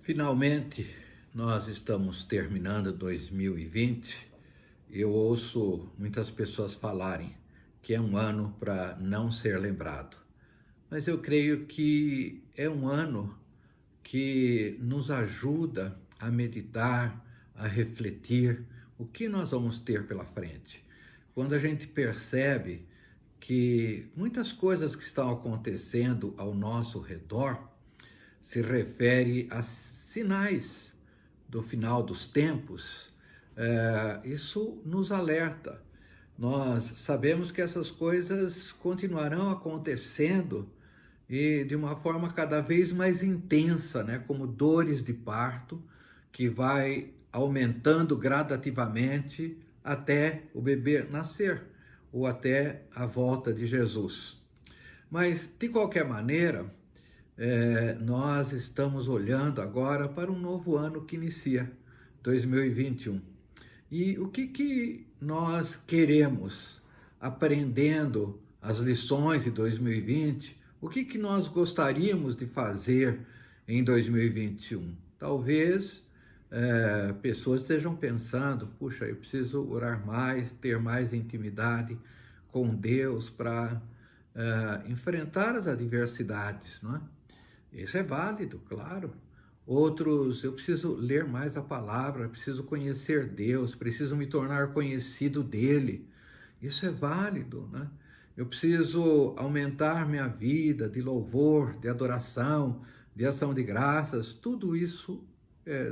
Finalmente, nós estamos terminando 2020. Eu ouço muitas pessoas falarem que é um ano para não ser lembrado. Mas eu creio que é um ano que nos ajuda a meditar, a refletir o que nós vamos ter pela frente. Quando a gente percebe que muitas coisas que estão acontecendo ao nosso redor se refere a sinais do final dos tempos, isso nos alerta. Nós sabemos que essas coisas continuarão acontecendo e de uma forma cada vez mais intensa, né? Como dores de parto, que vai aumentando gradativamente até o bebê nascer ou até a volta de Jesus. Mas, de qualquer maneira, nós estamos olhando agora para um novo ano que inicia, 2021. E o que nós queremos, aprendendo as lições de 2020, o que nós gostaríamos de fazer em 2021? Talvez pessoas estejam pensando, puxa, eu preciso orar mais, ter mais intimidade com Deus para enfrentar as adversidades, não é? Isso é válido, claro. Outros, eu preciso ler mais a palavra, preciso conhecer Deus, preciso me tornar conhecido dele. Isso é válido, né? Eu preciso aumentar minha vida de louvor, de adoração, de ação de graças. Tudo isso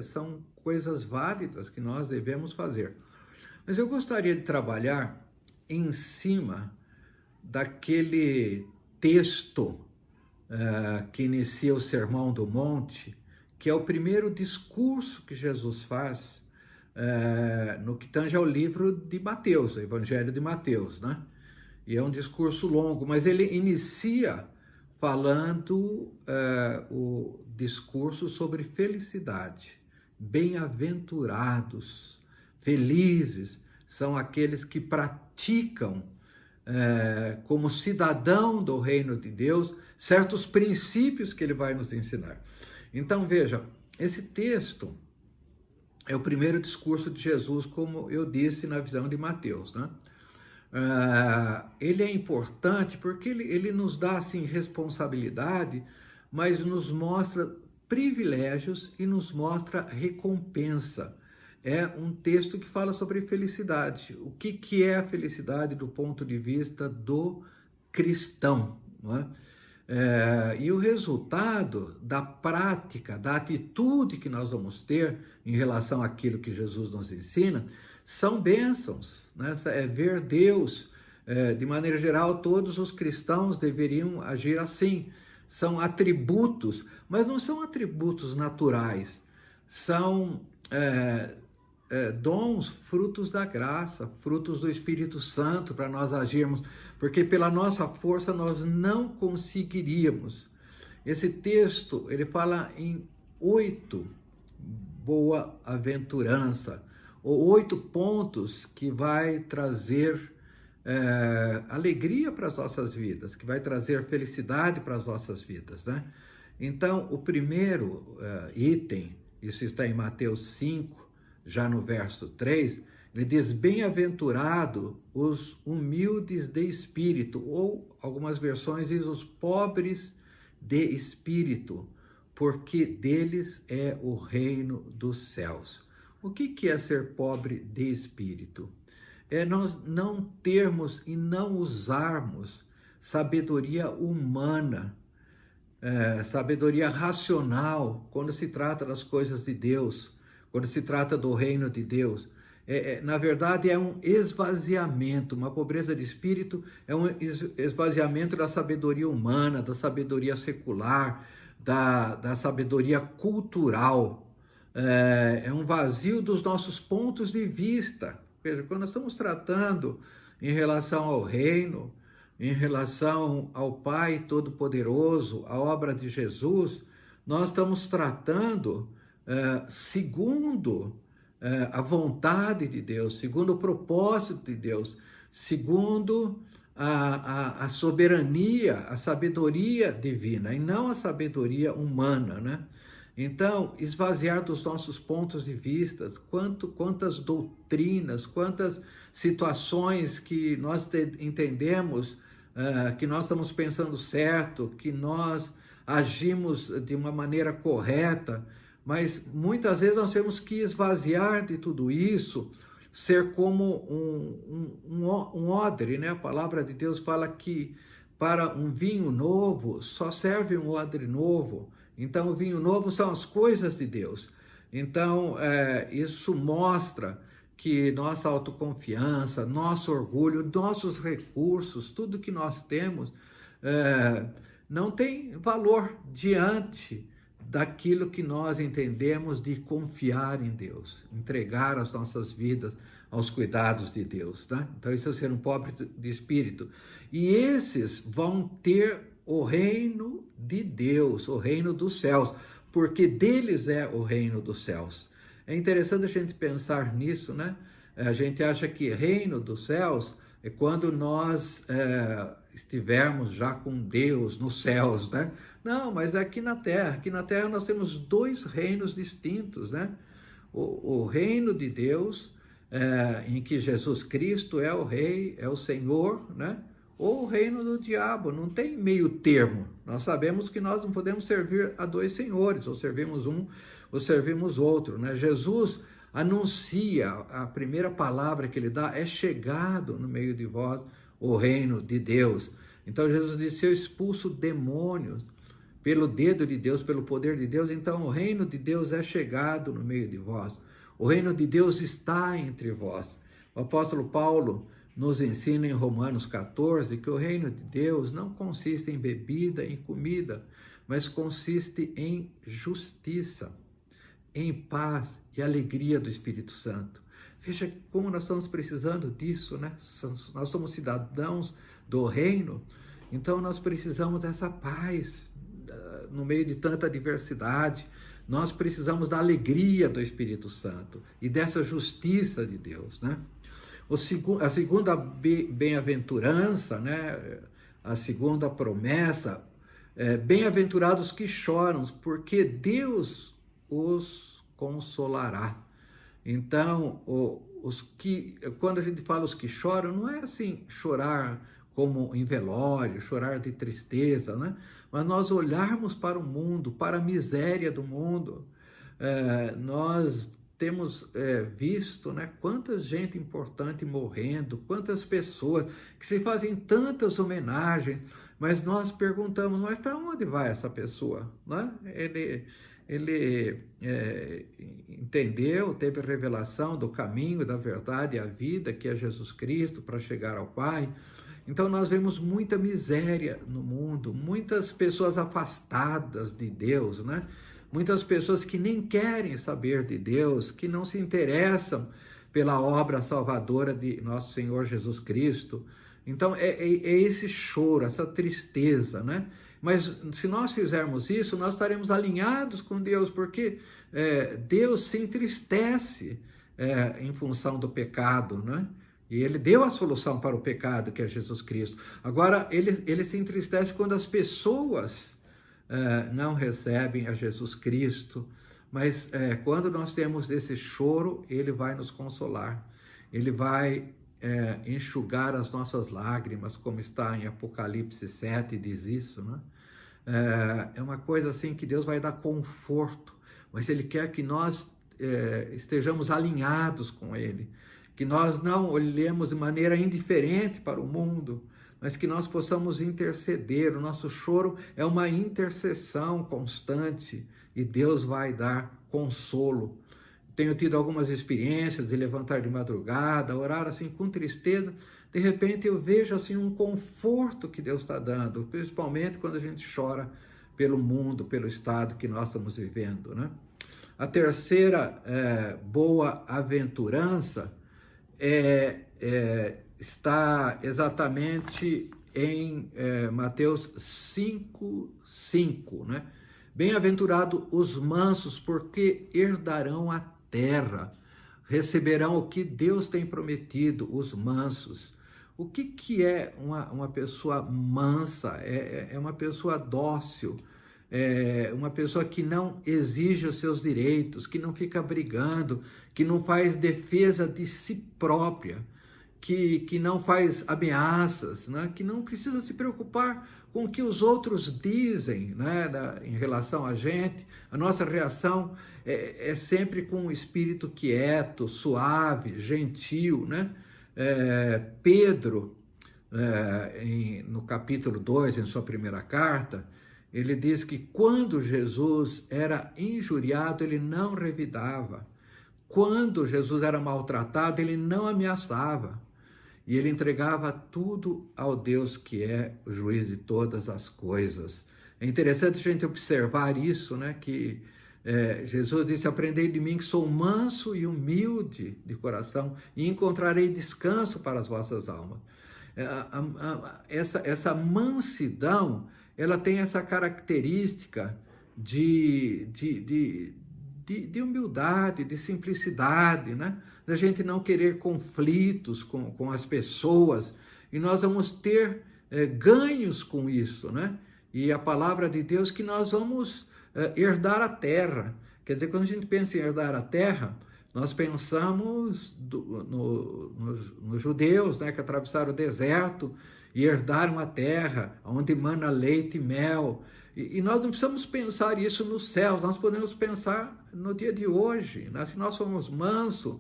são coisas válidas que nós devemos fazer. Mas eu gostaria de trabalhar em cima daquele texto que inicia o Sermão do Monte, que é o primeiro discurso que Jesus faz no que tange ao livro de Mateus, o Evangelho de Mateus, né? E é um discurso longo, mas ele inicia falando o discurso sobre felicidade. Bem-aventurados, felizes são aqueles que praticam como cidadão do reino de Deus, certos princípios que ele vai nos ensinar. Então, veja, esse texto é o primeiro discurso de Jesus, como eu disse na visão de Mateus, né? Ele é importante porque ele nos dá, assim, responsabilidade, mas nos mostra privilégios e nos mostra recompensa. É um texto que fala sobre felicidade. O que é a felicidade do ponto de vista do cristão, não é? E o resultado da prática, da atitude que nós vamos ter em relação àquilo que Jesus nos ensina, são bênçãos, né? É ver Deus. De maneira geral, todos os cristãos deveriam agir assim. São atributos, mas não são atributos naturais, são dons, frutos da graça, frutos do Espírito Santo para nós agirmos, porque pela nossa força nós não conseguiríamos. Esse texto, ele fala em 8 boa-aventurança, ou 8 pontos que vai trazer alegria para as nossas vidas, que vai trazer felicidade para as nossas vidas, né? Então, o primeiro item, isso está em Mateus 5, já no verso 3, ele diz: bem-aventurado os humildes de espírito, ou algumas versões diz os pobres de espírito, porque deles é o reino dos céus. O que é ser pobre de espírito? É nós não termos e não usarmos sabedoria humana, sabedoria racional, quando se trata das coisas de Deus, quando se trata do reino de Deus. Na verdade, é um esvaziamento, uma pobreza de espírito, é um esvaziamento da sabedoria humana, da sabedoria secular, da sabedoria cultural. É um vazio dos nossos pontos de vista. Veja, quando nós estamos tratando em relação ao reino, em relação ao Pai Todo-Poderoso, a obra de Jesus, nós estamos tratando segundo a vontade de Deus, segundo o propósito de Deus, segundo a soberania, a sabedoria divina, e não a sabedoria humana, né? Então, esvaziar dos nossos pontos de vista, quantas doutrinas, quantas situações que nós entendemos, que nós estamos pensando certo, que nós agimos de uma maneira correta, mas muitas vezes nós temos que esvaziar de tudo isso, ser como um odre, né? A palavra de Deus fala que para um vinho novo só serve um odre novo. Então, o vinho novo são as coisas de Deus. Então, isso mostra que nossa autoconfiança, nosso orgulho, nossos recursos, tudo que nós temos, não tem valor diante daquilo que nós entendemos de confiar em Deus, entregar as nossas vidas aos cuidados de Deus, tá? Então, isso é ser um pobre de espírito. E esses vão ter o reino de Deus, o reino dos céus, porque deles é o reino dos céus. É interessante a gente pensar nisso, né? A gente acha que reino dos céus é quando nós estivermos já com Deus nos céus, né? Não, mas é aqui na Terra. Aqui na Terra nós temos dois reinos distintos, né? O reino de Deus, em que Jesus Cristo é o Rei, é o Senhor, né? Ou o reino do diabo, não tem meio termo. Nós sabemos que nós não podemos servir a dois senhores, ou servimos um, ou servimos outro, né? Jesus anuncia, a primeira palavra que ele dá é chegado no meio de vós o reino de Deus. Então Jesus disse, eu expulso demônios pelo dedo de Deus, pelo poder de Deus, então o reino de Deus é chegado no meio de vós. O reino de Deus está entre vós. O apóstolo Paulo nos ensina em Romanos 14 que o reino de Deus não consiste em bebida, em comida, mas consiste em justiça, em paz e alegria do Espírito Santo. Veja como nós estamos precisando disso, né? Nós somos cidadãos do reino, então nós precisamos dessa paz no meio de tanta diversidade. Nós precisamos da alegria do Espírito Santo e dessa justiça de Deus, né? A segunda bem-aventurança, né? A segunda promessa, bem-aventurados que choram, porque Deus os consolará. Então, quando a gente fala os que choram, não é assim chorar como em velório, chorar de tristeza, né? Mas nós olharmos para o mundo, para a miséria do mundo, nós temos visto, né, quanta gente importante morrendo, quantas pessoas que se fazem tantas homenagens, mas nós perguntamos, mas para onde vai essa pessoa? Né? Ele entendeu, teve a revelação do caminho, da verdade e a vida, que é Jesus Cristo, para chegar ao Pai. Então nós vemos muita miséria no mundo, muitas pessoas afastadas de Deus, né? Muitas pessoas que nem querem saber de Deus, que não se interessam pela obra salvadora de nosso Senhor Jesus Cristo. Então é esse choro, essa tristeza, né? Mas se nós fizermos isso, nós estaremos alinhados com Deus, porque Deus se entristece em função do pecado, né? E ele deu a solução para o pecado, que é Jesus Cristo. Agora, ele se entristece quando as pessoas não recebem a Jesus Cristo, mas quando nós temos esse choro, ele vai nos consolar, ele vai enxugar as nossas lágrimas, como está em Apocalipse 7, diz isso, né? É uma coisa assim que Deus vai dar conforto, mas ele quer que nós estejamos alinhados com ele, que nós não olhemos de maneira indiferente para o mundo, mas que nós possamos interceder. O nosso choro é uma intercessão constante e Deus vai dar consolo. Tenho tido algumas experiências de levantar de madrugada, orar assim com tristeza. De repente eu vejo assim um conforto que Deus está dando, principalmente quando a gente chora pelo mundo, pelo estado que nós estamos vivendo, né? A terceira boa aventurança está exatamente em Mateus 5:5, né? Bem-aventurado os mansos, porque herdarão a terra, receberão o que Deus tem prometido, os mansos. O que é uma pessoa mansa? É uma pessoa dócil, uma pessoa que não exige os seus direitos, que não fica brigando, que não faz defesa de si própria, que não faz ameaças, né? Que não precisa se preocupar com o que os outros dizem, né? Em relação a gente. A nossa reação é sempre com um espírito quieto, suave, gentil, né? Pedro, no capítulo 2, em sua primeira carta, ele diz que quando Jesus era injuriado, ele não revidava. Quando Jesus era maltratado, ele não ameaçava. E ele entregava tudo ao Deus que é o juiz de todas as coisas. É interessante a gente observar isso, né? Que Jesus disse: aprendei de mim que sou manso e humilde de coração, e encontrarei descanso para as vossas almas. Essa mansidão, ela tem essa característica de humildade, de simplicidade, né? Da gente não querer conflitos com as pessoas, e nós vamos ter ganhos com isso, né? E a palavra de Deus que nós vamos herdar a terra. Quer dizer, quando a gente pensa em herdar a terra, nós pensamos nos judeus, né, que atravessaram o deserto e herdaram a terra, onde mana leite e mel. E nós não precisamos pensar isso nos céus, nós podemos pensar no dia de hoje, né? Se nós somos mansos,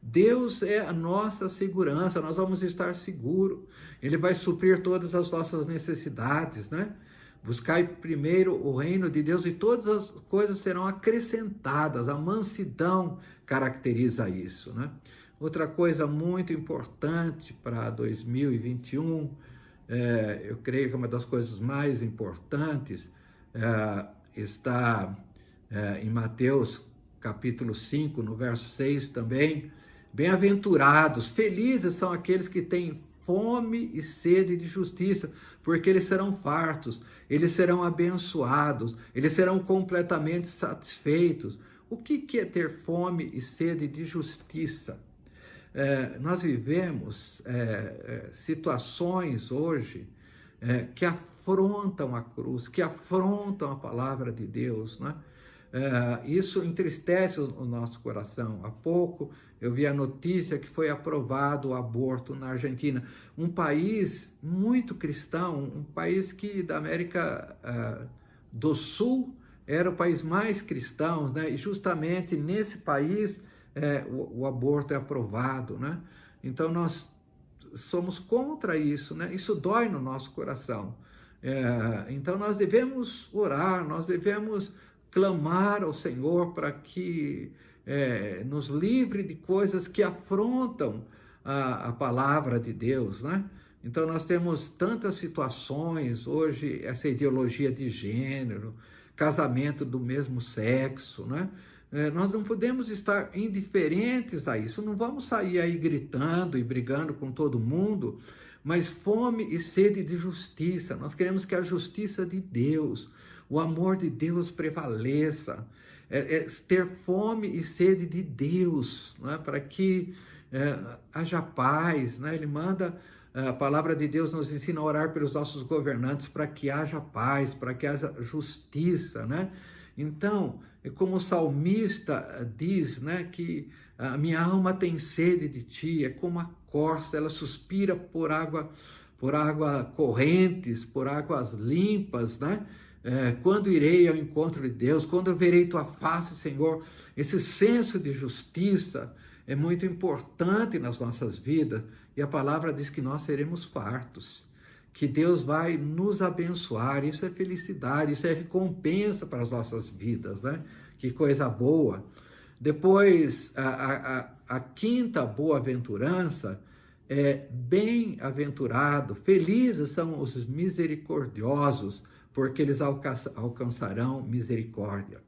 Deus é a nossa segurança, nós vamos estar seguros, Ele vai suprir todas as nossas necessidades, né? Buscai primeiro o reino de Deus e todas as coisas serão acrescentadas. A mansidão caracteriza isso, né? Outra coisa muito importante para 2021, eu creio que uma das coisas mais importantes está em Mateus capítulo 5, no verso 6 também. Bem-aventurados, felizes são aqueles que têm fome e sede de justiça, porque eles serão fartos, eles serão abençoados, eles serão completamente satisfeitos. O que é ter fome e sede de justiça? Nós vivemos situações hoje que afrontam a cruz, que afrontam a palavra de Deus, né? Isso entristece o nosso coração. Há pouco eu vi a notícia que foi aprovado o aborto na Argentina, um país muito cristão, um país que da América do Sul era o país mais cristão, né? E justamente nesse país o aborto é aprovado, né? Então nós somos contra isso, né? Isso dói no nosso coração. Então nós devemos orar, nós devemos clamar ao Senhor para que nos livre de coisas que afrontam a palavra de Deus, né? Então nós temos tantas situações hoje, essa ideologia de gênero, casamento do mesmo sexo, né? Nós não podemos estar indiferentes a isso, não vamos sair aí gritando e brigando com todo mundo, mas fome e sede de justiça. Nós queremos que a justiça de Deus, o amor de Deus prevaleça, ter fome e sede de Deus, né? Para que haja paz, né? Ele manda, a palavra de Deus nos ensina a orar pelos nossos governantes para que haja paz, para que haja justiça, né? Então, como o salmista diz, né, que a minha alma tem sede de ti, é como a corça, ela suspira por água correntes, por águas limpas, né? Quando irei ao encontro de Deus, quando eu verei tua face, Senhor. Esse senso de justiça é muito importante nas nossas vidas, e a palavra diz que nós seremos fartos, que Deus vai nos abençoar. Isso é felicidade, isso é recompensa para as nossas vidas, né? Que coisa boa. Depois, a quinta boa-aventurança é: bem-aventurado, felizes são os misericordiosos, porque eles alcançarão misericórdia.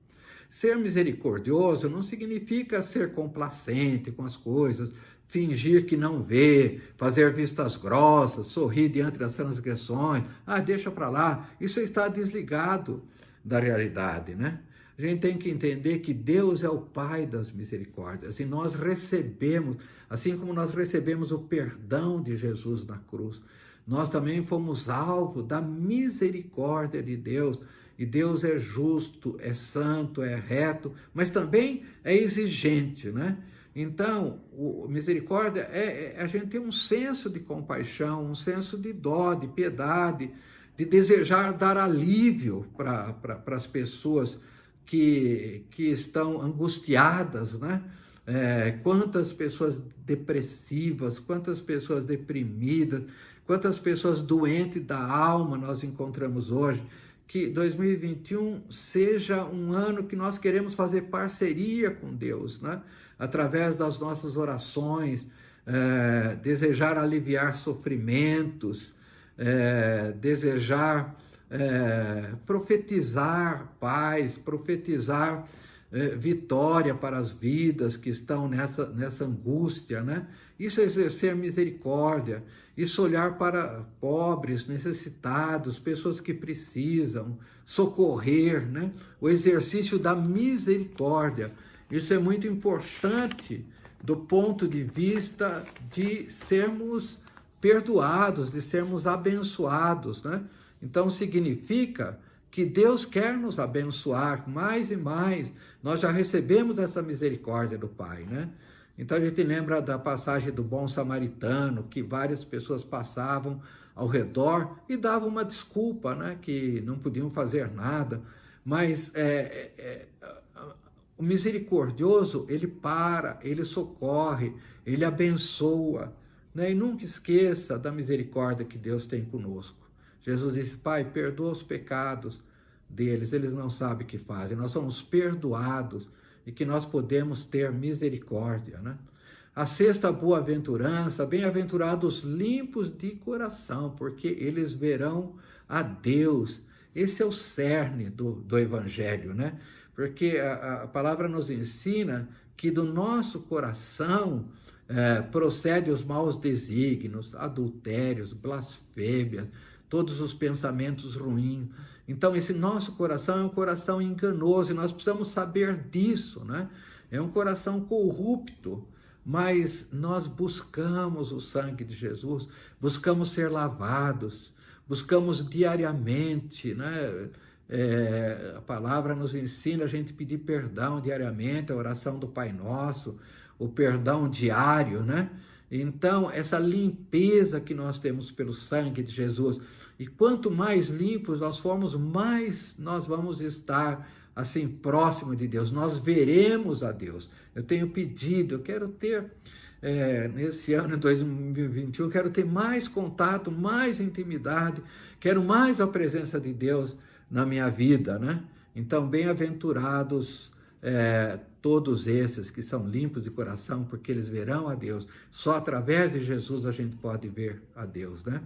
Ser misericordioso não significa ser complacente com as coisas, fingir que não vê, fazer vistas grossas, sorrir diante das transgressões. Deixa para lá. Isso está desligado da realidade, né? A gente tem que entender que Deus é o Pai das misericórdias, e nós recebemos, assim como nós recebemos o perdão de Jesus na cruz, nós também fomos alvo da misericórdia de Deus, E Deus é justo, é santo, é reto, mas também é exigente, né? Então, misericórdia a gente tem um senso de compaixão, um senso de dó, de piedade, de desejar dar alívio para as pessoas que estão angustiadas, né? Quantas pessoas depressivas, quantas pessoas deprimidas, quantas pessoas doentes da alma nós encontramos hoje. Que 2021 seja um ano que nós queremos fazer parceria com Deus, né? Através das nossas orações, desejar aliviar sofrimentos, desejar profetizar paz, profetizar vitória para as vidas que estão nessa angústia, né? Isso é exercer misericórdia, isso olhar para pobres, necessitados, pessoas que precisam, socorrer, né? O exercício da misericórdia, isso é muito importante do ponto de vista de sermos perdoados, de sermos abençoados, né? Então significa que Deus quer nos abençoar mais e mais. Nós já recebemos essa misericórdia do Pai, né? Então a gente lembra da passagem do bom samaritano, que várias pessoas passavam ao redor e davam uma desculpa, né? Que não podiam fazer nada. Mas o misericordioso, ele para, ele socorre, ele abençoa, né? E nunca esqueça da misericórdia que Deus tem conosco. Jesus disse: Pai, perdoa os pecados deles, eles não sabem o que fazem. Nós somos perdoados e que nós podemos ter misericórdia, né? A sexta boa-aventurança: bem-aventurados limpos de coração, porque eles verão a Deus. Esse é o cerne do Evangelho, né? Porque a palavra nos ensina que do nosso coração procede os maus desígnios, adultérios, blasfêmias, todos os pensamentos ruins. Então, esse nosso coração é um coração enganoso, e nós precisamos saber disso, né? É um coração corrupto, mas nós buscamos o sangue de Jesus, buscamos ser lavados, buscamos diariamente, né? A palavra nos ensina a gente pedir perdão diariamente, a oração do Pai Nosso, o perdão diário, né? Então, essa limpeza que nós temos pelo sangue de Jesus, e quanto mais limpos nós formos, mais nós vamos estar assim próximo de Deus, nós veremos a Deus. Eu tenho pedido, eu quero ter, nesse ano de 2021, quero ter mais contato, mais intimidade, quero mais a presença de Deus na minha vida, né? Então, bem-aventurados todos esses que são limpos de coração, porque eles verão a Deus. Só através de Jesus a gente pode ver a Deus, né?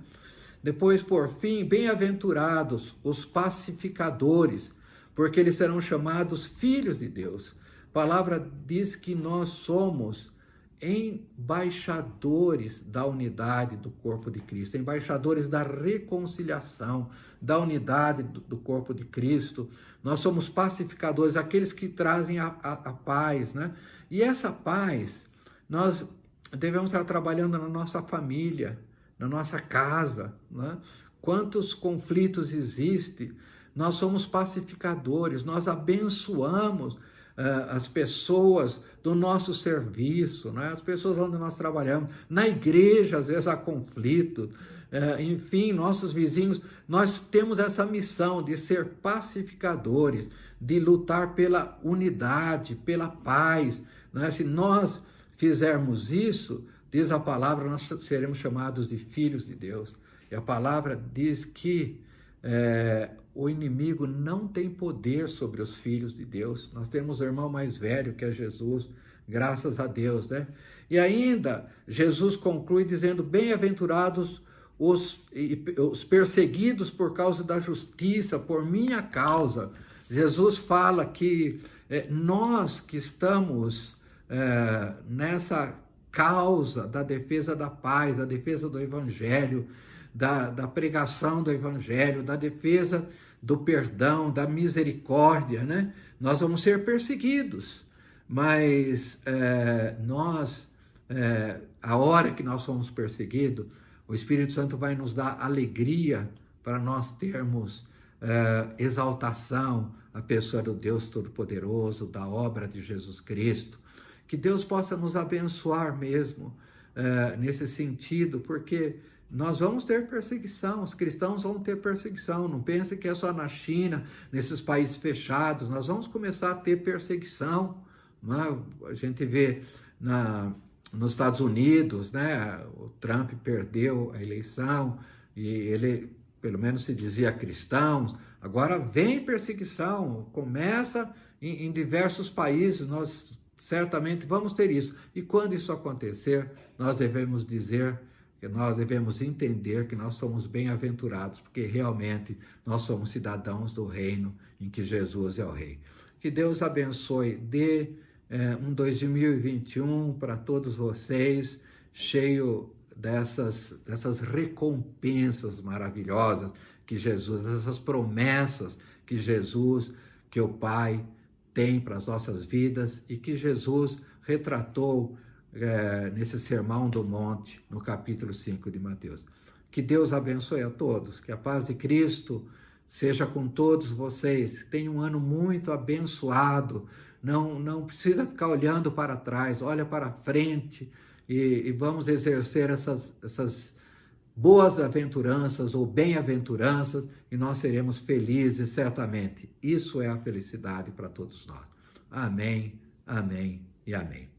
Depois, por fim, bem-aventurados os pacificadores, porque eles serão chamados filhos de Deus. A palavra diz que nós somos embaixadores da unidade do corpo de Cristo, embaixadores da reconciliação, da unidade do corpo de Cristo. Nós somos pacificadores, aqueles que trazem a paz, né? E essa paz, nós devemos estar trabalhando na nossa família, na nossa casa, né? Quantos conflitos existem? Nós somos pacificadores, nós abençoamos as pessoas do nosso serviço, né? As pessoas onde nós trabalhamos, na igreja às vezes há conflito, enfim, nossos vizinhos. Nós temos essa missão de ser pacificadores, de lutar pela unidade, pela paz, né? Se nós fizermos isso, diz a palavra, nós seremos chamados de filhos de Deus. E a palavra diz que o inimigo não tem poder sobre os filhos de Deus. Nós temos o irmão mais velho, que é Jesus, graças a Deus, né? E ainda, Jesus conclui dizendo: bem-aventurados os perseguidos por causa da justiça, por minha causa. Jesus fala que nós que estamos nessa causa da defesa da paz, da defesa do Evangelho, da pregação do Evangelho, da defesa do perdão, da misericórdia, né? Nós vamos ser perseguidos, mas a hora que nós somos perseguidos, o Espírito Santo vai nos dar alegria para nós termos exaltação à pessoa do Deus Todo-Poderoso, da obra de Jesus Cristo. Que Deus possa nos abençoar mesmo nesse sentido, porque nós vamos ter perseguição, os cristãos vão ter perseguição. Não pense que é só na China, nesses países fechados, nós vamos começar a ter perseguição. A gente vê nos Estados Unidos, né? O Trump perdeu a eleição e ele, pelo menos, se dizia cristão. Agora vem perseguição, começa em diversos países, nós certamente vamos ter isso. E quando isso acontecer, nós devemos dizer, que nós devemos entender que nós somos bem-aventurados, porque realmente nós somos cidadãos do reino em que Jesus é o Rei. Que Deus abençoe, dê um 2021 para todos vocês, cheio dessas recompensas maravilhosas que Jesus, essas promessas que Jesus, que o Pai tem para as nossas vidas e que Jesus retratou nesse Sermão do Monte, no capítulo 5 de Mateus. Que Deus abençoe a todos, que a paz de Cristo seja com todos vocês. Tenham um ano muito abençoado. Não precisa ficar olhando para trás, olha para frente e vamos exercer essas boas aventuranças ou bem-aventuranças e nós seremos felizes certamente. Isso é a felicidade para todos nós. Amém, amém e amém.